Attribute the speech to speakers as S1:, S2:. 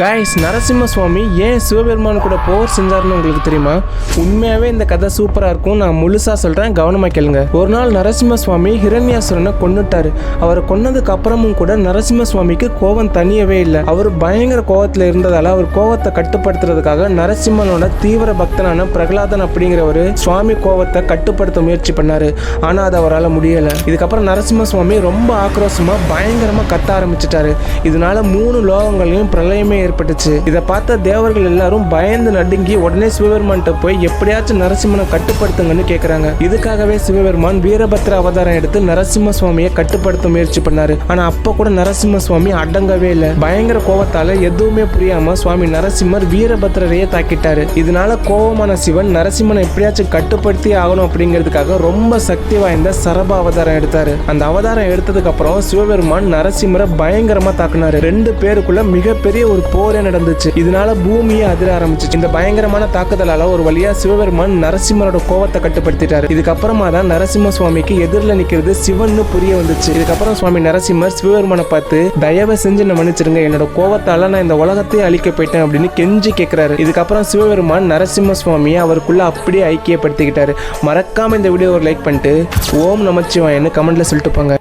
S1: Guys, Narasimha சுவாமி ஏன் சிவபெருமான் கூட போர் செஞ்சாருன்னு உங்களுக்கு தெரியுமா? உண்மையாகவே இந்த கதை சூப்பராக இருக்கும். நான் முழுசாக சொல்கிறேன், கவனமாக கேளுங்க. ஒரு நாள் நரசிம்ம சுவாமி ஹிரண்யாசுரனை கொன்னுட்டாரு. அவரை கொன்னதுக்கு அப்புறமும் கூட நரசிம்ம சுவாமிக்கு கோபம் தனியவே இல்லை. அவர் பயங்கர கோபத்தில் இருந்ததால அவர் கோபத்தை கட்டுப்படுத்துறதுக்காக நரசிம்மனோட தீவிர பக்தனான பிரகலாதன் அப்படிங்கிறவர் சுவாமி கோபத்தை கட்டுப்படுத்த முயற்சி பண்ணாரு. ஆனால் அது அவரால் முடியலை. இதுக்கப்புறம் நரசிம்ம சுவாமி ரொம்ப ஆக்ரோஷமாக பயங்கரமாக கத்த ஆரம்பிச்சிட்டாரு. இதனால 3 லோகங்களையும் பிரளயமே ஏற்பட்டுச்சு. இதை பார்த்த தேவர்கள் எல்லாரும் பயந்து நடுங்கி உடனே சிவபெருமான்கிட்ட போய் எப்படியாச்சும் நரசிம்மனை கட்டுப்படுத்துங்கன்னு கேட்கறாங்க. இதுக்காகவே சிவபெருமான் வீரபத்ர அவதாரம் எடுத்து நரசிம்ம சுவாமியை கட்டுப்படுத்த முயற்சி பண்ணாரு. ஆனா அப்ப கூட நரசிம்ம சுவாமி அடங்கவே இல்லை. பயங்கர கோபத்தால எதுவுமே புரியாம சுவாமி நரசிம்மர் வீரபத்ரரையே தாக்கிட்டாரு. இதனால கோபமான சிவன் நரசிம்மனை எப்படியாச்சும் கட்டுப்படுத்தி ஆகணும் அப்படிங்கிறதுக்காக ரொம்ப சக்தி வாய்ந்த சரப அவதாரம் எடுத்தாரு. அந்த அவதாரம் எடுத்ததுக்கு அப்புறம் சிவபெருமான் நரசிம்மரை பயங்கரமா தாக்குனாரு. 2 பேருக்குள்ள மிகப்பெரிய ஒரு போரே நடந்துச்சு. இதனால பூமியே அதிர ஆரம்பிச்சிச்சு. இந்த பயங்கரமான தாக்குதலால ஒரு வழியா சிவபெருமான் நரசிம்மரோட கோவத்தை கட்டுப்படுத்திட்டாரு. இதுக்கப்புறமா தான் நரசிம்ம சுவாமிக்கு எதிரில் நிக்கிறது சிவன்னு புரிய வந்துச்சு. இதுக்கப்புறம் சுவாமி நரசிம்மர் சிவபெருமானை பார்த்து தயவு செஞ்சு என்ன மன்னிச்சிருங்க, என்னோட கோவத்தால நான் இந்த உலகத்தையே அழிக்க போயிட்டேன் அப்படின்னு கெஞ்சி கேட்கிறாரு. இதுக்கப்புறம் சிவபெருமான் நரசிம்ம சுவாமியை அவருக்குள்ள அப்படியே ஐக்கியப்படுத்திக்கிட்டாரு. மறக்காம இந்த வீடியோ ஒரு லைக் பண்ணிட்டு ஓம் நமச்சிவாயன்னு கமெண்ட்ல சொல்லிட்டு போங்க.